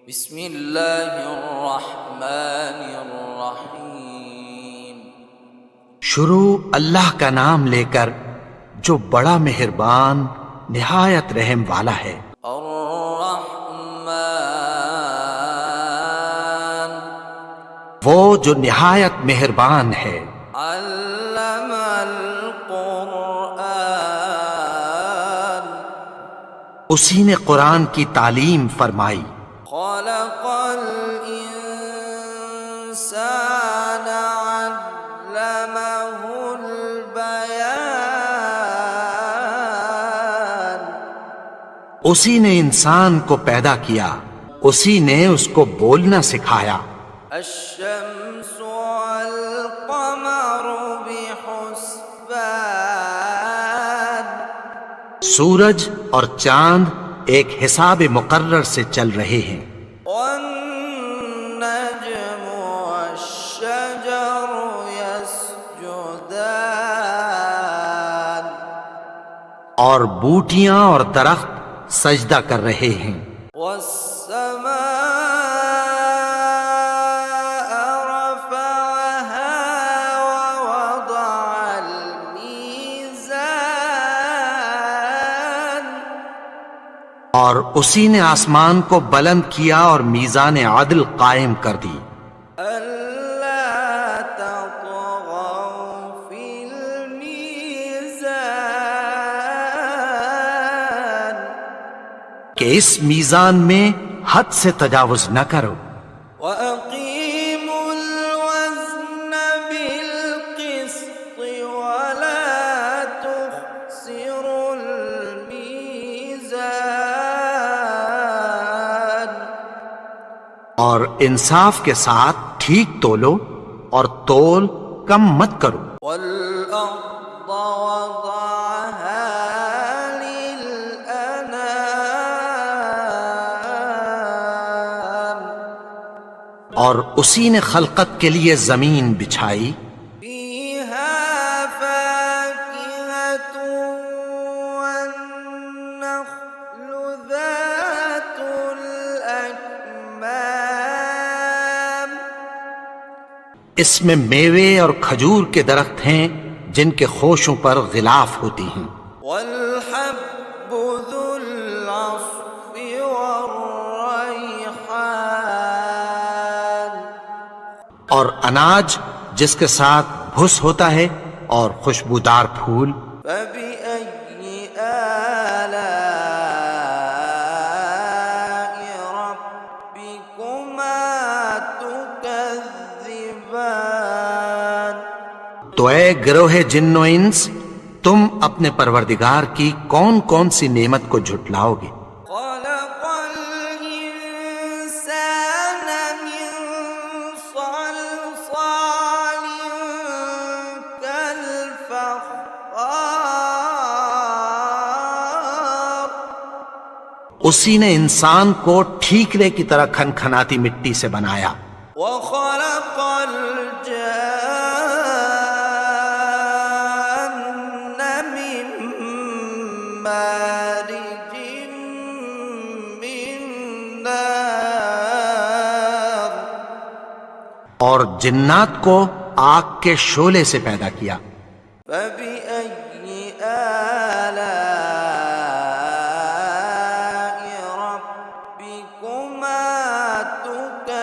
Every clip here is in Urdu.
بسم اللہ الرحمن الرحیم۔ شروع اللہ کا نام لے کر جو بڑا مہربان نہایت رحم والا ہے۔ الرحمن وہ جو نہایت مہربان ہے۔ علم القرآن اسی نے قرآن کی تعلیم فرمائی۔ خلق الانسان علمہ البیان اسی نے انسان کو پیدا کیا، اسی نے اس کو بولنا سکھایا۔ الشمس والقمر بحسبان سورج اور چاند ایک حساب مقرر سے چل رہے ہیں۔ والنجم والشجر يسجدان اور بوٹیاں اور درخت سجدہ کر رہے ہیں۔ والسماء رفعها ووضع الميزان اور اسی نے آسمان کو بلند کیا اور میزان عدل قائم کر دی۔ ألا تطغوا في الميزان کہ اس میزان میں حد سے تجاوز نہ کرو۔ وأقيموا الوزن بالقسط ولا تخسروا الميزان اور انصاف کے ساتھ ٹھیک تولو اور تول کم مت کرو۔ والأرض وضعها للأنام اور اسی نے خلقت کے لیے زمین بچھائی، فيها فاكهة والنخل ذات الأكمام اس میں میوے اور کھجور کے درخت ہیں جن کے خوشوں پر غلاف ہوتی ہیں، والحب ذو العصف والريحان اور اناج جس کے ساتھ بھس ہوتا ہے اور خوشبودار پھول۔ فبأي آلاء ربكما تكذبان تو اے گروہ جن و انس، تم اپنے پروردگار کی کون کون سی نعمت کو جھٹلاؤ گے؟ خلق الإنسان من صلصال كالفخار اسی نے انسان کو ٹھیکرے کی طرح کھنکھناتی مٹی سے بنایا۔ وخلق الجان من مارج من نار اور جنات کو آگ کے شعلے سے پیدا کیا۔ فبأي آلاء ربكما تكذبان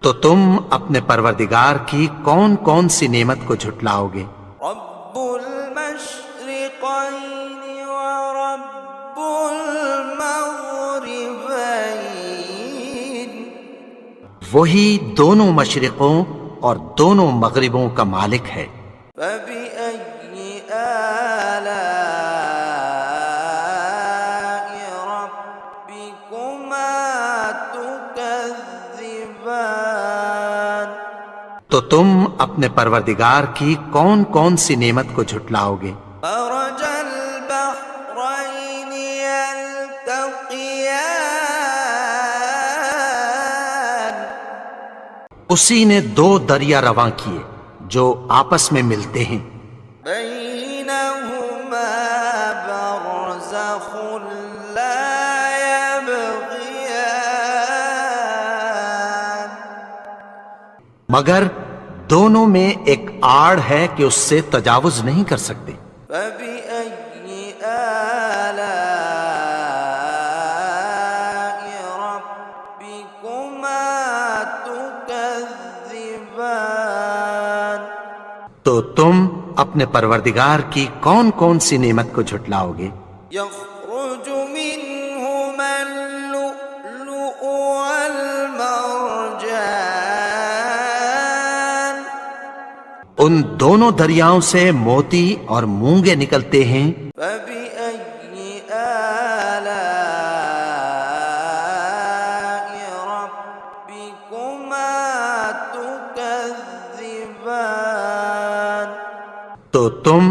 تو تم اپنے پروردگار کی کون کون سی نعمت کو جھٹلاؤ گے؟ رب المشرقين ورب المغربين وہی دونوں مشرقوں اور دونوں مغربوں کا مالک ہے۔ فبأي آلاء ربكما تكذبان تو تم اپنے پروردگار کی کون کون سی نعمت کو جھٹلاؤ گے؟ مرج البحرين يلتقيان اسی نے دو دریا رواں کیے جو آپس میں ملتے ہیں، بينهما برزخ لا مگر دونوں میں ایک آڑ ہے کہ اس سے تجاوز نہیں کر سکتے۔ فبأي آلاء ربكما تكذبان؟ تو تم اپنے پروردگار کی کون کون سی نعمت کو جھٹلاؤ گے؟ يخرج منهما اللؤلؤ والمرجان ان دونوں دریاؤں سے موتی اور مونگے نکلتے ہیں۔ فبأي آلاء ربكما تكذبان؟ تو تم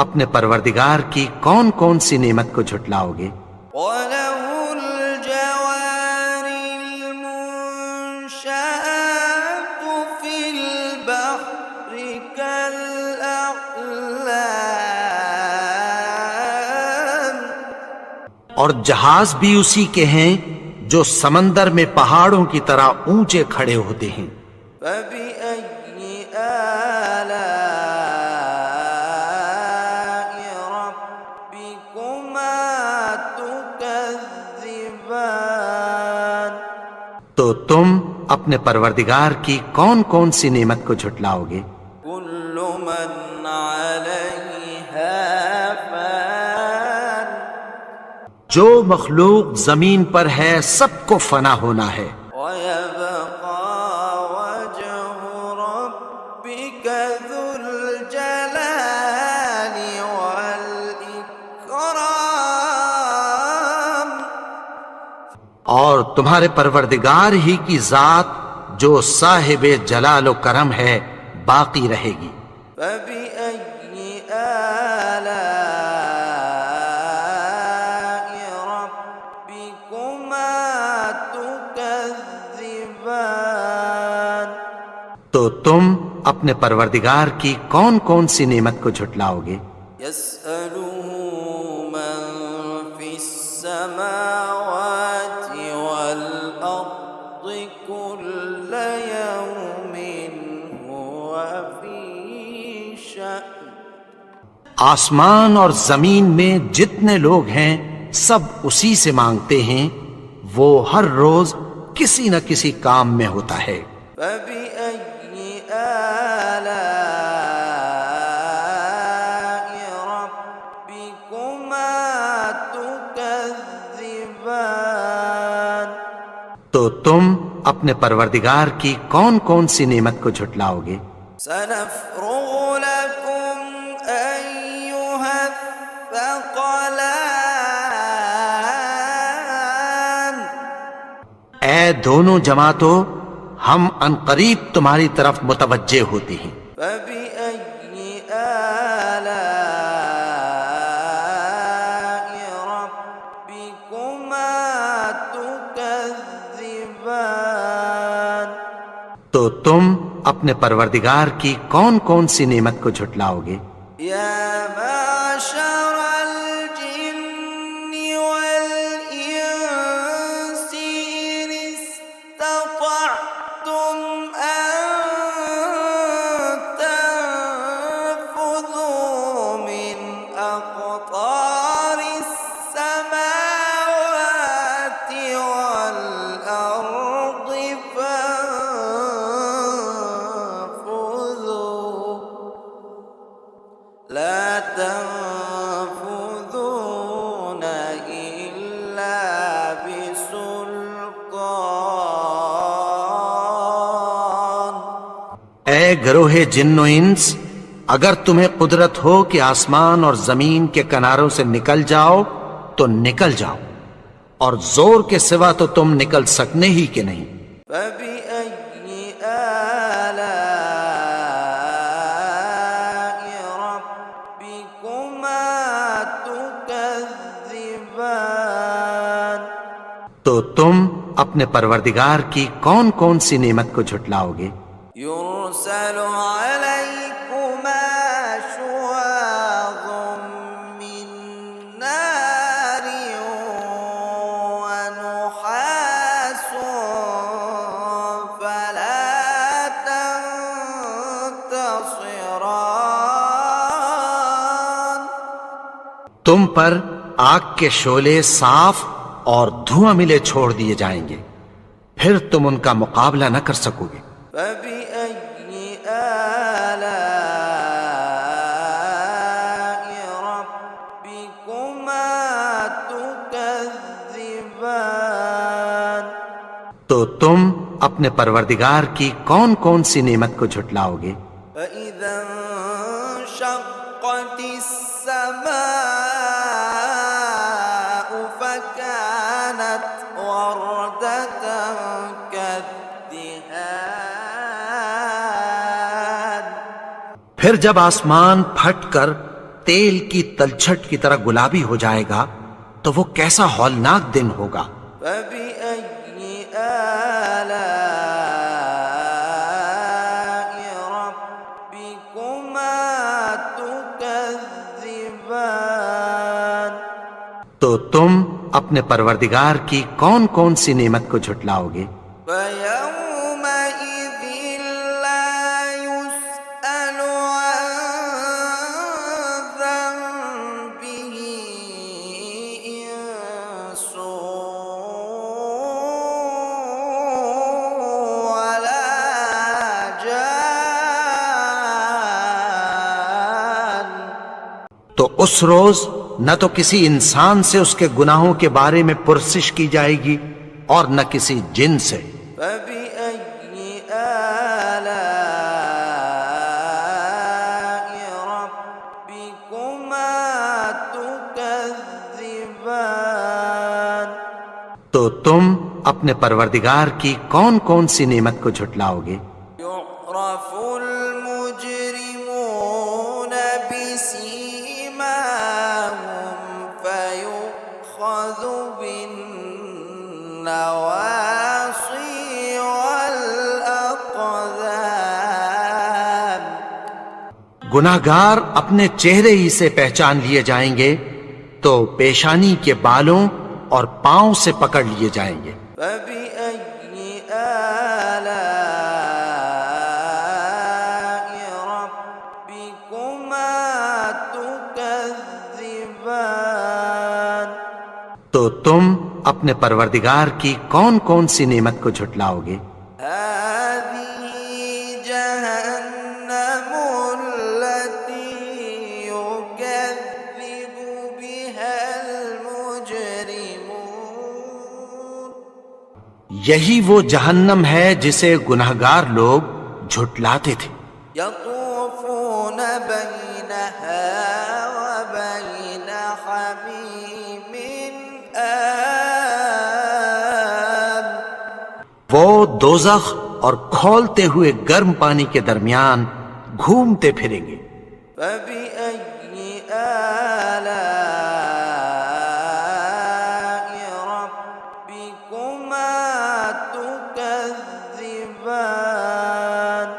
اپنے پروردگار کی کون کون سی نعمت کو جھٹلاؤ گے؟ وله الجوار المنشآت في البحر كالأعلام اور جہاز بھی اسی کے ہیں جو سمندر میں پہاڑوں کی طرح اونچے کھڑے ہوتے ہیں۔ فبأي آلاء ربكما تكذبان؟ تو تم اپنے پروردگار کی کون کون سی نعمت کو جھٹلاؤ گے؟ كل من عليها فان جو مخلوق زمین پر ہے سب کو فنا ہونا ہے، ويبقى وجه ربك ذو الجلال والإكرام؟ اور تمہارے پروردگار ہی کی ذات جو صاحب جلال و کرم ہے باقی رہے گی۔ فبأي آلاء ربكما تكذبان؟ تو تم اپنے پروردگار کی کون کون سی نعمت کو جھٹلاؤ گے؟ يسأله من في السماوات والأرض كل يوم هو في شأن آسمان اور زمین میں جتنے لوگ ہیں سب اسی سے مانگتے ہیں، وہ ہر روز کسی نہ کسی کام میں ہوتا ہے۔ فبأي آلاء ربكما تكذبان؟ تو تم اپنے پروردگار کی کون کون سی نعمت کو جھٹلاؤ گے؟ سنفرغ لكم أيها الثقلان؟ اے دونوں جماعتوں، ہم عنقریب تمہاری طرف متوجہ ہوتے ہیں۔ فبأي آلاء ربكما تكذبان؟ تو تم اپنے پروردگار کی کون کون سی نعمت کو جھٹلاؤ گے؟ يا معشر الجن والإنس إن استطعتم أن تنفذوا من أقطار السماوات والأرض فانفذوا لا تنفذون إلا بسلطان؟ اے گروہ جن و انس، اگر تمہیں قدرت ہو کہ آسمان اور زمین کے کناروں سے نکل جاؤ تو نکل جاؤ، اور زور کے سوا تو تم نکل سکنے ہی کہ نہیں۔ فبأي آلاء ربكما تكذبان؟ تو تم اپنے پروردگار کی کون کون سی نعمت کو جھٹلاؤ گے؟ يرسل عليكما شواظ من نار ونحاس فلا تنتصران؟ تم پر آگ کے شعلے صاف اور دھواں ملے چھوڑ دیے جائیں گے، پھر تم ان کا مقابلہ نہ کر سکو گے۔ فبأي آلاء ربكما تكذبان؟ تو تم اپنے پروردگار کی کون کون سی نعمت کو جھٹلاؤ گے؟ فإذا انشقت السماء فكانت وردة كالدهان۔ پھر جب آسمان پھٹ کر تیل کی تلچھٹ کی طرح گلابی ہو جائے گا تو وہ کیسا ہولناک دن ہوگا۔ فبأي آلاء ربكما تكذبان؟ تو تم اپنے پروردگار کی کون کون سی نعمت کو جھٹلاؤ گے؟ فيومئذ لا يسأل عن ذنبه إنس ولا جان۔ تو اس روز نہ تو کسی انسان سے اس کے گناہوں کے بارے میں پرسش کی جائے گی اور نہ کسی جن سے۔ فبأي آلاء ربكما تكذبان؟ تو تم اپنے پروردگار کی کون کون سی نعمت کو جھٹلاؤ گے؟ يعرف المجرمون بسيماهم فيؤخذ بالنواصي والأقدام۔ گناہگار اپنے چہرے ہی سے پہچان لیے جائیں گے تو پیشانی کے بالوں اور پاؤں سے پکڑ لیے جائیں گے۔ فبأي آلاء ربكما تكذبان؟ تو تم اپنے پروردگار کی کون کون سی نعمت کو جھٹلاؤ گے؟ هذه جهنم التي يكذب بها المجرمون۔ یہی وہ جہنم ہے جسے گناہگار لوگ جھٹلاتے تھے۔ يطوفون بينها وبين حميم آن۔ وہ دوزخ اور کھولتے ہوئے گرم پانی کے درمیان گھومتے پھریں گے۔ فبأي آلاء ربكما تكذبان؟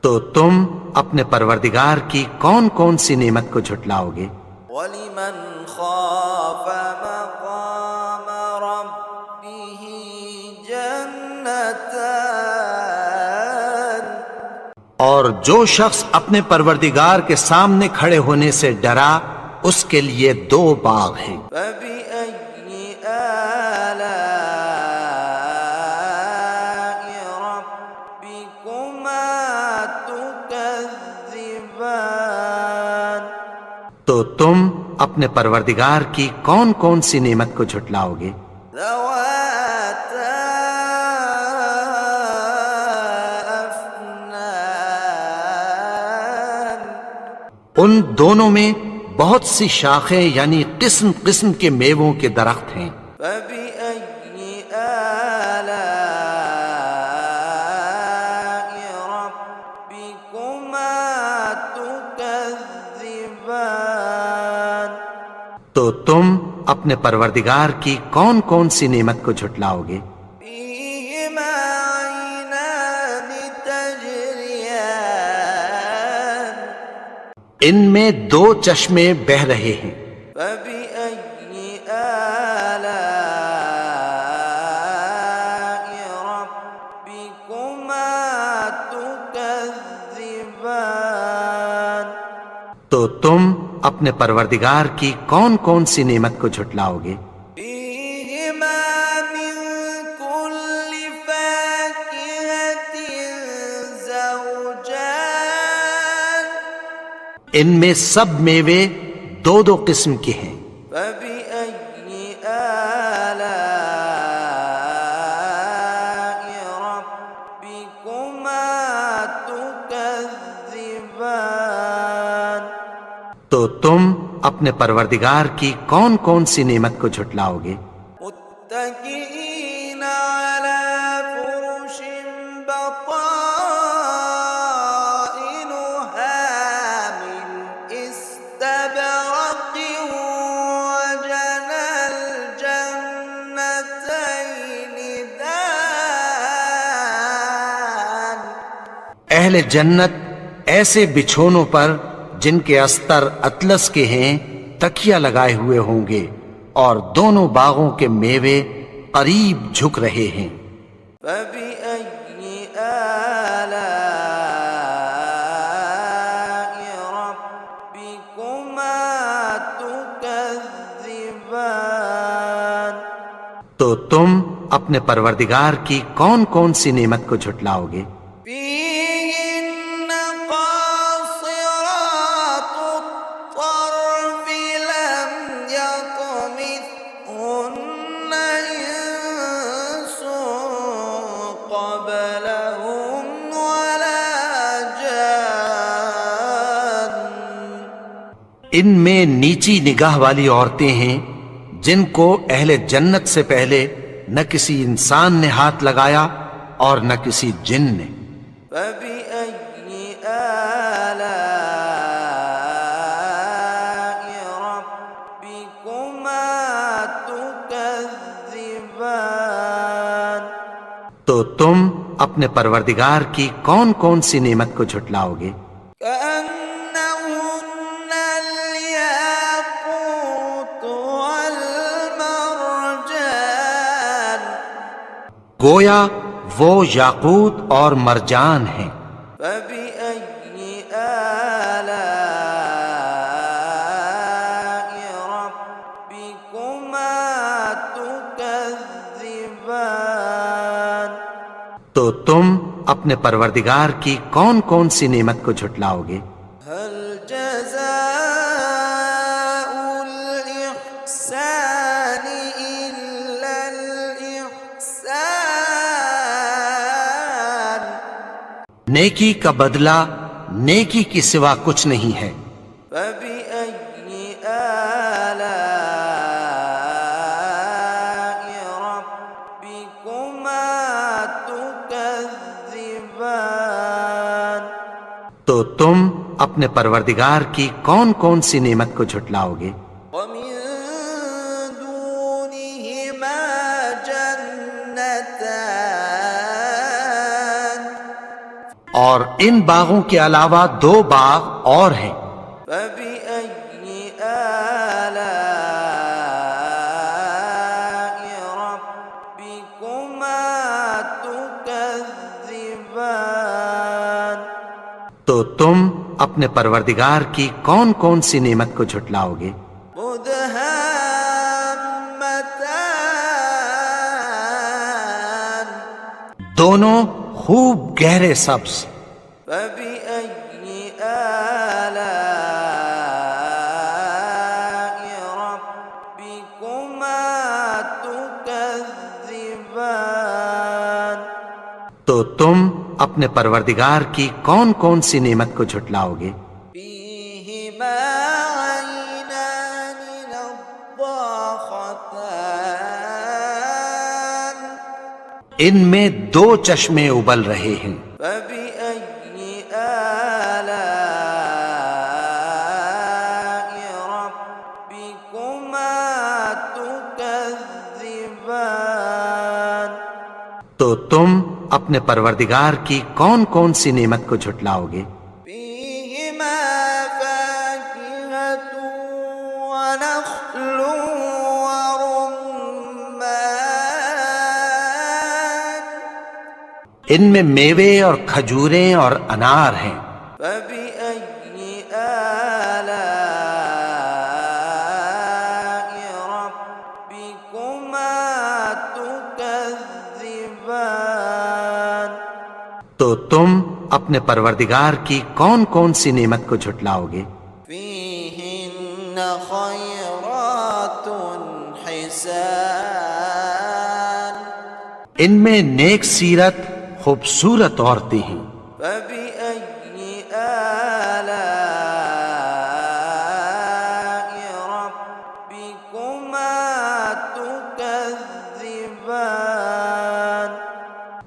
تو تم اپنے پروردگار کی کون کون سی نعمت کو جھٹلاؤ گے؟ ولمن خاف مقام ربه جنتان۔ اور جو شخص اپنے پروردگار کے سامنے کھڑے ہونے سے ڈرا اس کے لیے دو باغ ہیں۔ فبأي آلاء ربكما تكذبان؟ تو تم اپنے پروردگار کی کون کون سی نعمت کو جھٹلاؤ گے؟ ذواتا أفنان۔ ان دونوں میں بہت سی شاخیں یعنی قسم قسم کے میووں کے درخت ہیں۔ فبأي آلاء ربكما تكذبان؟ تو تم اپنے پروردگار کی کون کون سی نعمت کو جھٹلاؤ گے؟ فيهما عينان تجريان۔ ان میں دو چشمے بہہ رہے ہیں۔ فبأي آلاء ربكما تكذبان؟ تو تم اپنے پروردگار کی کون کون سی نعمت کو جھٹلاؤ گے؟ فيهما من كل فاكهة زوجان ان میں سب میوے دو دو قسم کے ہیں۔ فبأي آلاء ربكما تكذبان تو تم اپنے پروردگار کی کون کون سی نعمت کو جھٹلاؤ گے؟ متكئين على فرش بطائنها من استبرق وجنى الجنتين دان اہل جنت ایسے بچھونوں پر جن کے استر اطلس کے ہیں تکیہ لگائے ہوئے ہوں گے، اور دونوں باغوں کے میوے قریب جھک رہے ہیں۔ فبأي آلاء ربكما تكذبان تو تم اپنے پروردگار کی کون کون سی نعمت کو جھٹلاؤ گے؟ فيهن قاصرات الطرف لم يطمثهن إنس قبلهم ولا جان ان میں نیچی نگاہ والی عورتیں ہیں جن کو اہل جنت سے پہلے نہ کسی انسان نے ہاتھ لگایا اور نہ کسی جن نے۔ فبأي آلاء ربكما تكذبان تو تم اپنے پروردگار کی کون کون سی نعمت کو جھٹلاؤ گے؟ كأنهن الياقوت والمرجان گویا وہ یاقوت اور مرجان ہیں۔ فبأي آلاء ربكما تكذبان تو تم اپنے پروردگار کی کون کون سی نعمت کو جھٹلاؤ گے؟ هل جزاء الإحسان إلا الإحسان نیکی کا بدلہ نیکی کی سوا کچھ نہیں ہے۔ فبأي آلاء ربكما تكذبان تو تم اپنے پروردگار کی کون کون سی نعمت کو جھٹلاؤ گے؟ ومن دونهما جنتان اور ان باغوں کے علاوہ دو باغ اور ہیں۔ فبأي آلاء ربكما تكذبان تو تم اپنے پروردگار کی کون کون سی نعمت کو جھٹلاؤ گے؟ مدهامتان دونوں خوب گہرے سبز۔ فبأي آلاء ربكما تكذبان تو تم اپنے پروردگار کی کون کون سی نعمت کو جھٹلاؤ گے؟ فيهما عينان نضاختان ان میں دو چشمے ابل رہے ہیں۔ فبأي آلاء ربكما تكذبان تو تم اپنے پروردگار کی کون کون سی نعمت کو جھٹلاؤ گے؟ فيهما فاكهة ونخل ورمان ان میں میوے اور کھجوریں اور انار ہیں۔ فبأي آلاء تو تم اپنے پروردگار کی کون کون سی نعمت کو جھٹلاؤ گے؟ فيهن خيرات حسان ان میں نیک سیرت خوبصورت عورتیں ہیں۔ فبأي آلاء ربكما تكذبان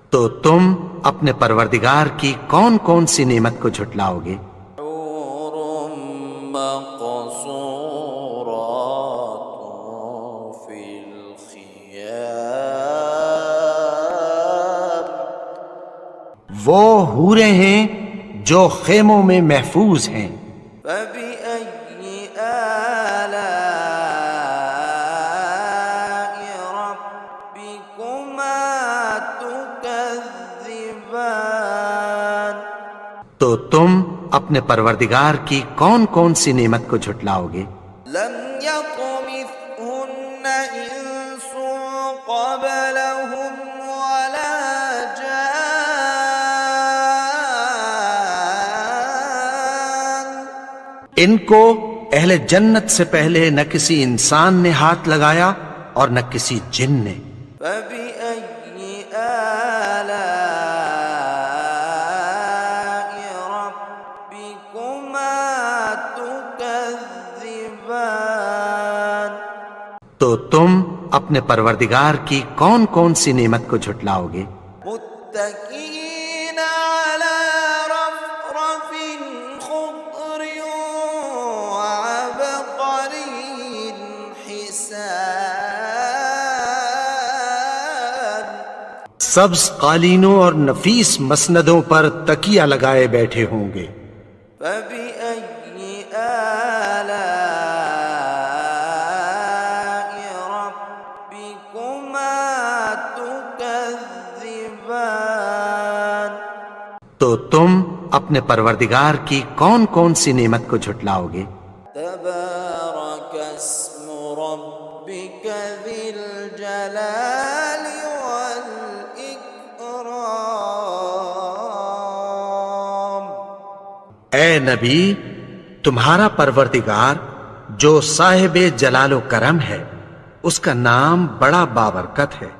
تو تم اپنے پروردگار کی کون کون سی نعمت کو جھٹلاؤ گے؟ حور مقصورات في الخيام وہ حوریں ہیں جو خیموں میں محفوظ ہیں۔ فبأي آلاء ربكما تكذبان تو تم اپنے پروردگار کی کون کون سی نعمت کو جھٹلاؤ گے؟ لم يطمثهن إنس قبلهم ولا جان ان کو اہل جنت سے پہلے نہ کسی انسان نے ہاتھ لگایا اور نہ کسی جن نے۔ فبأي آلاء ربكما تكذبان تو تم اپنے پروردگار کی کون کون سی نعمت کو جھٹلاؤ گے؟ متكئين على رفرف خضر وعبقري حسان سبز قالینوں اور نفیس مسندوں پر تکیہ لگائے بیٹھے ہوں گے۔ فبأي آلاء ربكما تكذبان تو تم اپنے پروردگار کی کون کون سی نعمت کو جھٹلاؤ گے؟ تبارك اسم ربك ذي الجلال والإكرام اے نبی، تمہارا پروردگار جو صاحب جلال و کرم ہے، اس کا نام بڑا بابرکت ہے۔